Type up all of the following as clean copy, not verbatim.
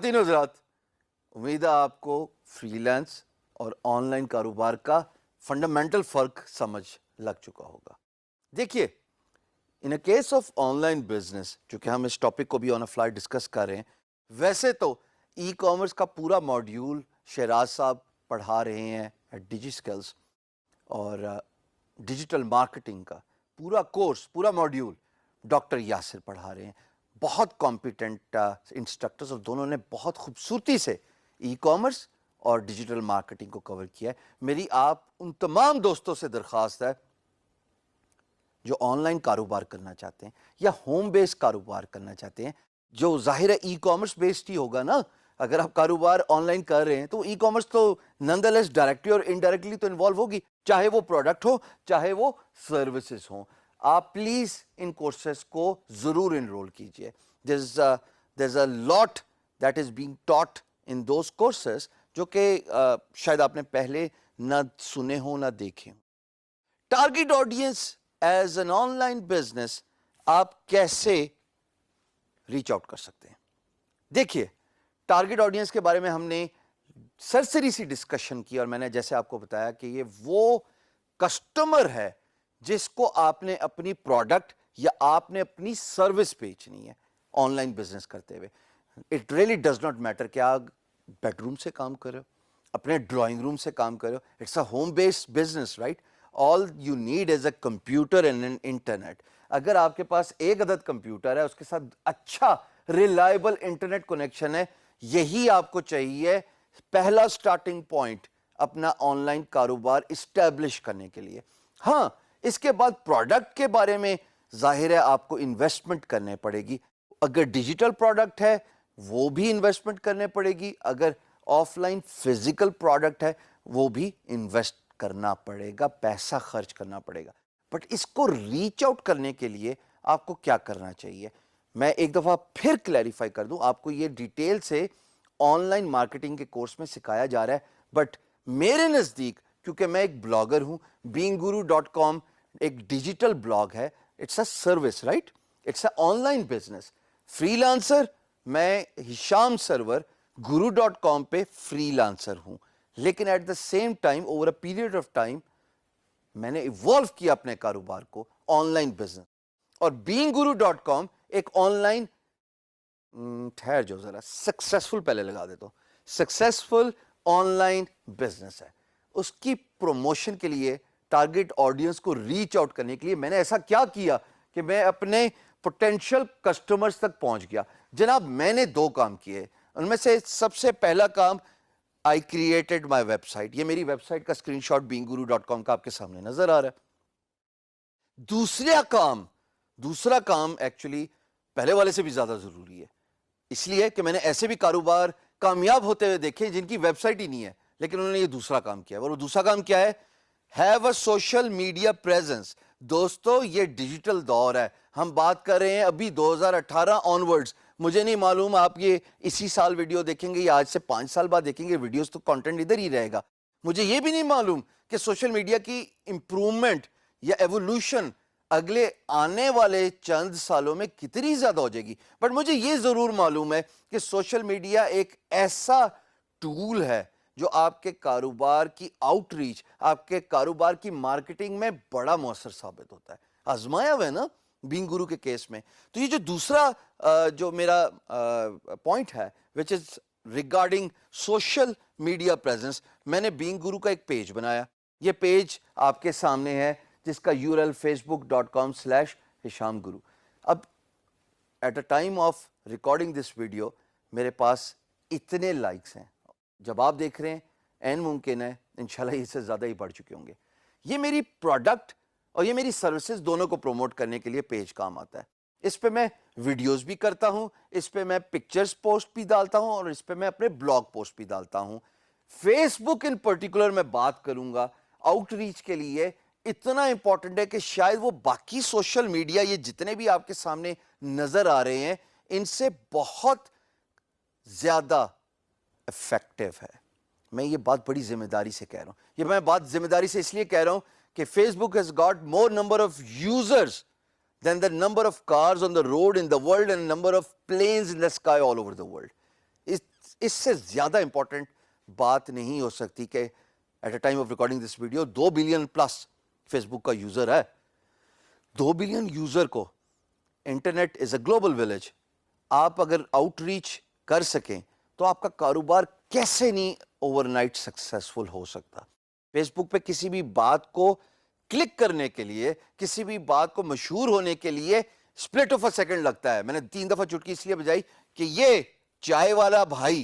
خواتین حضرات، امید ہے آپ کو فری لانس اور آن لائن کاروبار کا فنڈامنٹل فرق سمجھ لگ چکا ہوگا. دیکھیے، in a case of online business, چونکہ ہم اس ٹاپک کو بھی آن اے فلائی ڈسکس کر رہے ہیں، ویسے تو ای کامرس کا پورا ماڈیول شہراز صاحب پڑھا رہے ہیں ڈیجی سکلز، اور ڈیجیٹل مارکیٹنگ کا پورا کورس، پورا ماڈیول ڈاکٹر یاسر پڑھا رہے ہیں. بہت کمپیٹنٹ انسٹرکٹرز، اور دونوں نے بہت خوبصورتی سے ای کامرس اور ڈیجیٹل مارکیٹنگ کو کور کیا ہے. میری آپ ان تمام دوستوں سے درخواست ہے جو آن لائن کاروبار کرنا چاہتے ہیں یا ہوم بیس کاروبار کرنا چاہتے ہیں، جو ظاہر ہے ای کامرس بیسڈ ہی ہوگا نا. اگر آپ کاروبار آن لائن کر رہے ہیں تو ای کامرس تو نن دا لیس ڈائریکٹلی اور انڈائریکٹلی تو انوالو ہوگی، چاہے وہ پروڈکٹ ہو چاہے وہ سروسز ہوں. آپ پلیز ان کورسز کو ضرور انرول کیجیے. there's a lot that is being taught in those courses جو کہ شاید آپ نے پہلے نہ سنے ہوں نہ دیکھے ہوں. Target audience as an on line business آپ کیسے ریچ آؤٹ کر سکتے ہیں؟ دیکھیے، ٹارگیٹ آڈینس کے بارے میں ہم نے سرسری سی ڈسکشن کی، اور میں نے جیسے آپ کو بتایا کہ یہ وہ کسٹمر ہے جس کو آپ نے اپنی پروڈکٹ یا آپ نے اپنی سروس بیچنی ہے آن لائن بزنس کرتے ہوئے. It really does not matter کہ آپ بیڈ روم سے کام کر رہے ہو، اپنے ڈرائنگ روم سے کام کر رہے ہو. It's a home based business, right? All you need is a computer and an internet. اگر آپ کے پاس ایک عدد کمپیوٹر ہے، اس کے ساتھ اچھا ریلائبل انٹرنیٹ کنیکشن ہے، یہی آپ کو چاہیے پہلا سٹارٹنگ پوائنٹ اپنا آن لائن کاروبار اسٹیبلش کرنے کے لیے. ہاں، اس کے بعد پروڈکٹ کے بارے میں ظاہر ہے آپ کو انویسٹمنٹ کرنے پڑے گی. اگر ڈیجیٹل پروڈکٹ ہے وہ بھی انویسٹمنٹ کرنے پڑے گی، اگر آف لائن فزیکل پروڈکٹ ہے وہ بھی انویسٹ کرنا پڑے گا، پیسہ خرچ کرنا پڑے گا. بٹ اس کو ریچ آؤٹ کرنے کے لیے آپ کو کیا کرنا چاہیے؟ میں ایک دفعہ پھر کلیریفائی کر دوں، آپ کو یہ ڈیٹیل سے آن لائن مارکیٹنگ کے کورس میں سکھایا جا رہا ہے. بٹ میرے نزدیک، کیونکہ میں ایک بلاگر ہوں، beinguru.com ایک ڈیجیٹل بلاگ ہے، it's a service, right? It's a online business. Freelancer میں ہشام سرور guru.com پہ فری لانسر ہوں، لیکن at the same time over a period of time میں نے ایوالو کیا اپنے کاروبار کو آن لائن بزنس. اور beinguru.com ایک آن لائن ٹھہر جو ذرا سکسیسفل پہلے لگا دیتا ہوں، سکسیسفل آن لائن بزنس ہے. اس کی پروموشن کے لیے، ٹارگیٹ آڈینس کو ریچ آؤٹ کرنے کے لیے میں نے ایسا کیا کیا کہ میں اپنے پوٹینشیل کسٹمرز تک پہنچ گیا. جناب، میں نے 2 کام کیے. ان میں سے سب سے پہلا کام، I created my website. یہ میری ویب سائٹ کا اسکرین شاٹ beinguru.com کا آپ کے سامنے نظر آ رہا ہے. دوسرا کام ایکچولی پہلے والے سے بھی زیادہ ضروری ہے، اس لیے کہ میں نے ایسے بھی کاروبار کامیاب ہوتے ہوئے دیکھے جن کی ویب سائٹ ہی نہیں ہے، لیکن انہوں نے یہ دوسرا کام کیا. اور وہ دوسرا کام کیا ہے؟ Have a social media presence. دوستو، یہ ڈیجیٹل دور ہے. ہم بات کر رہے ہیں ابھی 2018 آنورڈز. مجھے نہیں معلوم آپ یہ اسی سال ویڈیو دیکھیں گے یا آج سے 5 سال بعد دیکھیں گے، ویڈیوز تو کنٹینٹ ادھر ہی رہے گا. مجھے یہ بھی نہیں معلوم کہ سوشل میڈیا کی امپرومنٹ یا ایوولوشن اگلے آنے والے چند سالوں میں کتنی زیادہ ہو جائے گی. بٹ مجھے یہ ضرور معلوم ہے کہ سوشل میڈیا ایک ایسا ٹول ہے جو آپ کے کاروبار کی آؤٹ ریچ، آپ کے کاروبار کی مارکیٹنگ میں بڑا مؤثر ثابت ہوتا ہے. آزمایا ہوا ہے نا بینگ گرو کے کیس میں. تو یہ جو دوسرا جو میرا پوائنٹ ہے which is regarding social media presence, میں نے بینگ گرو کا ایک پیج بنایا. یہ پیج آپ کے سامنے ہے جس کا URL facebook.com/ہشام گرو. اب at a time of recording this video میرے پاس اتنے لائکس ہیں، جب آپ دیکھ رہے ہیں این ممکن ہے انشاءاللہ اس سے زیادہ ہی بڑھ چکے ہوں گے. یہ میری پروڈکٹ اور یہ میری سروسز دونوں کو پروموٹ کرنے کے لیے پیج کام آتا ہے. اس پہ میں ویڈیوز بھی کرتا ہوں، اس پہ میں پکچرز پوسٹ بھی ڈالتا ہوں، اور اس پہ میں اپنے بلاگ پوسٹ بھی ڈالتا ہوں. فیس بک ان پرٹیکولر میں بات کروں گا آؤٹ ریچ کے لیے اتنا امپورٹنٹ ہے کہ شاید وہ باقی سوشل میڈیا یہ جتنے بھی آپ کے سامنے نظر آ رہے ہیں ان سے بہت زیادہ افیکٹو ہے. میں یہ بات بڑی ذمہ داری سے کہہ رہا ہوں. یہ میں بات ذمہ داری سے اس لیے کہہ رہا ہوں کہ Facebook has got more number of users than the number of cars on the road in the world and number of planes in the sky all over the world. اس سے زیادہ امپورٹنٹ بات نہیں ہو سکتی کہ at a time of recording this video 2 billion plus Facebook کا user ہے. 2 بلین یوزر کو internet is a global village. آپ اگر آؤٹ ریچ کر سکیں تو آپ کا کاروبار کیسے نہیں اوور نائٹ سکسیسفل ہو سکتا. فیس بک پہ کسی بھی بات کو کلک کرنے کے لیے, کسی بھی بات کو مشہور ہونے کے لیے سپلٹ آف اے سیکنڈ لگتا ہے. میں نے 3 دفعہ چٹکی اس لیے بجائی کہ یہ چائے والا بھائی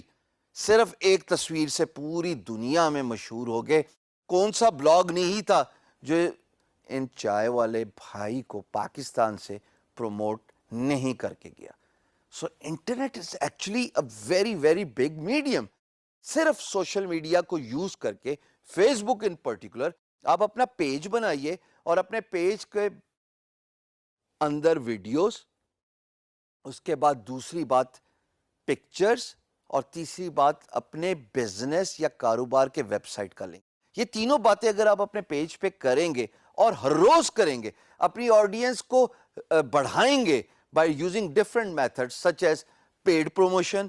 صرف ایک تصویر سے پوری دنیا میں مشہور ہو گئے. کون سا بلاگ نہیں تھا جو ان چائے والے بھائی کو پاکستان سے پروموٹ نہیں کر کے گیا. سو internet is actually a very very big medium. صرف سوشل میڈیا کو یوز کر کے, فیس بک ان پرٹیکولر, آپ اپنا پیج بنائیے اور اپنے پیج کے اندر ویڈیوز, اس کے بعد دوسری بات پکچرز, اور تیسری بات اپنے بزنس یا کاروبار کے ویب سائٹ کا لنک. یہ تینوں باتیں اگر آپ اپنے پیج پہ کریں گے اور ہر روز کریں گے, اپنی آڈینس کو بڑھائیں گے by using different method such as paid promotion,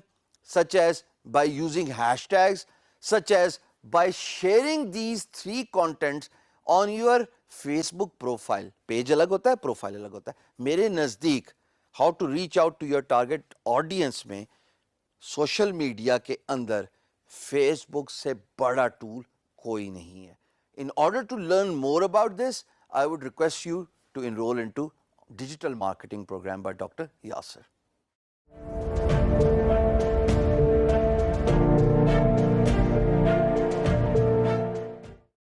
such as by using hashtags, such as by sharing these 3 contents on your Facebook profile. Page الگ ہوتا ہے, پروفائل الگ ہوتا ہے. میرے نزدیک how to reach out to your target audience میں social media کے اندر فیس بک سے بڑا ٹول کوئی نہیں ہے. In order to learn more about this, I would request you to enroll into digital marketing program by Dr. Yasir.